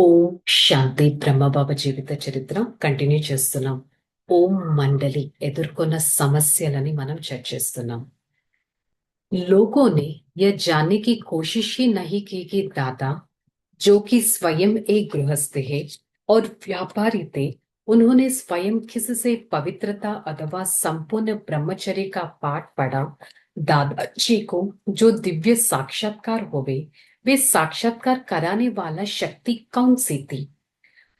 ఓం శాంతి బ్రహ్మబాబా జీవిత చరిత్ర కంటిన్యూ చేస్తున్నాం. ఓం మండలి ఎదుర్కొన్న సమస్యలని మనం చర్చిస్తున్నాం. लोगों ने यह जानने की कोशिश ही नहीं की कि दादा, जो कि स्वयं एक गृहस्थ है और व्यापारी थे, उन्होंने स्वयं किससे पवित्रता अथवा संपूर्ण ब्रह्मचर्य का पाठ पढ़ा। दादाजी को जो दिव्य साक्षात्कार हुए, वे साक्षात्कार कराने वाला शक्ति कौन सी थी?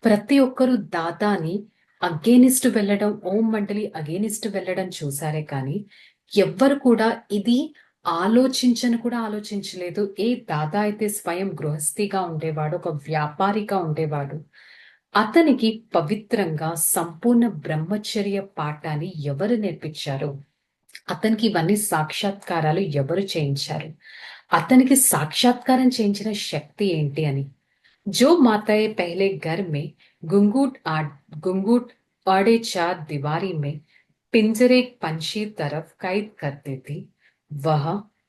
ప్రతి ఒక్కరు దాదాని అగేనిస్ట్ వెళ్ళడం, ఓం మండలి అగేనిస్ట్ వెళ్ళడం చూసారే కానీ ఎవ్వరు కూడా ఇది ఆలోచించను కూడా ఆలోచించలేదు. ఏ దాదా అయితే స్వయం గృహస్థిగా ఉండేవాడు, ఒక వ్యాపారిగా ఉండేవాడు, అతనికి పవిత్రంగా సంపూర్ణ బ్రహ్మచర్య పాఠాన్ని ఎవరు నేర్పించారు? అతనికి ఇవన్నీ సాక్షాత్కారాలు ఎవరు చేయించారు? అతనికి సాక్షాత్కారం చేయించిన శక్తి ఏంటి అని. जो माताएं पहले घर में घुंघूट आड़े चार दीवारी में पिंजरे पंछी तरफ कैद करते थे, वह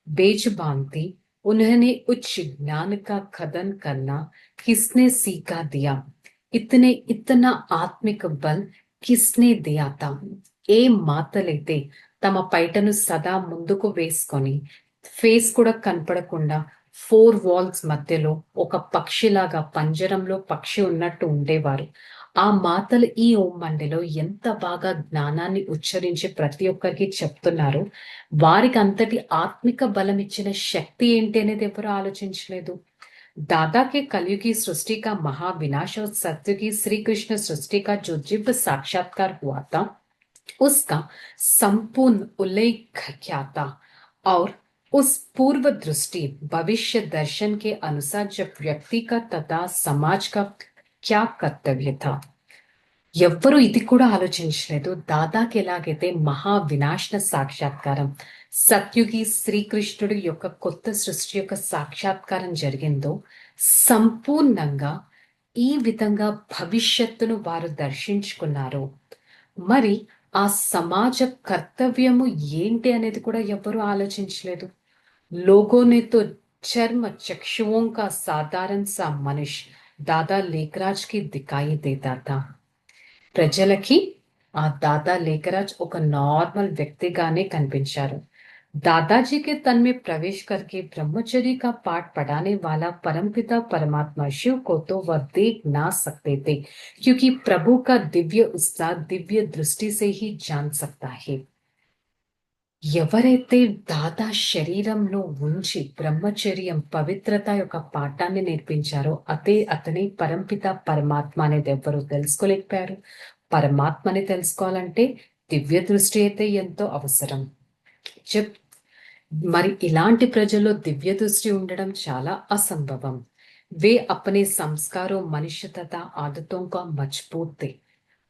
बेजुबान थी। उन्होंने उच्च ज्ञान का खदन करना किसने सीखा दिया? इतना आत्मिक बल किसने दिया था? ఏ మాతలైతే తమ పైటను సదా ముందుకు వేసుకొని ఫేస్ కూడా కనపడకుండా 4 వాల్స్ మధ్యలో ఒక పక్షిలాగా పంజరంలో పక్షి ఉన్నట్టు ఉండేవారు. ఆ మాతలు ఈ ఓం మండలిలో ఎంత బాగా జ్ఞానాన్ని ఉచ్చరించి ప్రతి ఒక్కరికి చెప్తున్నారు. వారికి అంతటి ఆత్మిక బలం ఇచ్చిన శక్తి ఏంటి అనేది ఎవరు ఆలోచించలేదు. दादा के कलयुग की सृष्टि का महाविनाश और सत्य की श्री कृष्ण सृष्टि का जो दिव्य साक्षात्कार हुआ था, उसका संपूर्ण उल्लेख क्या था? और उस पूर्व दृष्टि भविष्य दर्शन के अनुसार जब व्यक्ति का तथा समाज का क्या कर्तव्य था? ఎవ్వరూ ఇది కూడా ఆలోచించలేదు. దాదాకి ఎలాగైతే మహా వినాశన సాక్షాత్కారం, సత్యుగి శ్రీకృష్ణుడు యొక్క కొత్త సృష్టి యొక్క సాక్షాత్కారం జరిగిందో, సంపూర్ణంగా ఈ విధంగా భవిష్యత్తును వారు దర్శించుకున్నారు. మరి ఆ సమాజ కర్తవ్యము ఏంటి అనేది కూడా ఎవ్వరూ ఆలోచించలేదు. लोगों ने तो चर्म चक्षुओं का साधारण सा मनुष्य दादा लेखराज की दिखाई देता था. ప్రజలకి ఆ దాదా లేఖరాజ్ ఒక నార్మల్ వ్యక్తిగానే కనిపించారు. दादाजी के तन में प्रवेश करके ब्रह्मचर्य का पाठ पढ़ाने वाला परमपिता परमात्मा शिव को तो वह देख ना सकते थे, क्योंकि प्रभु का दिव्य उत्साह दिव्य दृष्टि से ही जान सकता है. ఎవరైతే దాదా శరీరంలో ఉంచి బ్రహ్మచర్యం పవిత్రత యొక్క పాఠాన్ని నేర్పించారో అతని పరంపిత పరమాత్మ అనేది ఎవ్వరూ తెలుసుకోలేకపోయారు. పరమాత్మని తెలుసుకోవాలంటే దివ్య దృష్టి అయితే ఎంతో అవసరం. మరి ఇలాంటి ప్రజల్లో దివ్య దృష్టి ఉండడం చాలా అసంభవం. వే అపనే సంస్కారో మనుష్య తథా ఆదతోं का मजबूत थे.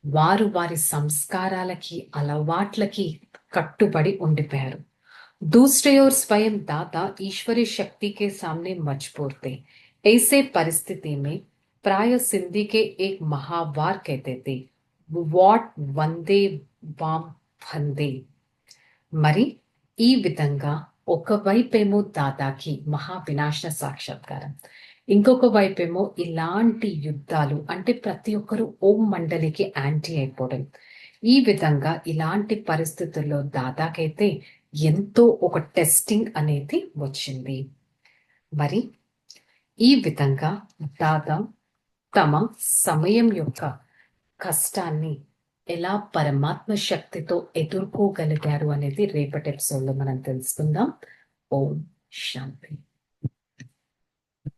వారు వారి సంస్కారాలకి అలవాట్లకి కట్టుబడి ఉండిపోయారు. दूसरे ओर स्वयं दादा ईश्वरीय शक्ति के सामने मजबूर थे. ऐसे परिस्थिति में प्राय सिंधी के एक महावार कहते थे, వాట్ వందే వాం వందే. మరి ఈ విధంగా ఒకవైపేమో దాదాకి మహావినాశన సాక్షాత్కారం, ఇంకొక వైపేమో ఇలాంటి యుద్ధాలు, అంటే ప్రతి ఒక్కరు ఓం మండలికి యాంటీ అయిపోవడం. ఈ విధంగా ఇలాంటి పరిస్థితుల్లో దాదాకైతే ఎంతో ఒక టెస్టింగ్ అనేది వచ్చింది. మరి ఈ విధంగా దాదా తమ సమయం యొక్క కష్టాన్ని ఎలా పరమాత్మ శక్తితో ఎదుర్కోగలిగారు అనేది రేపటి ఎపిసోడ్లో మనం తెలుసుకుందాం. ఓం శాంతి.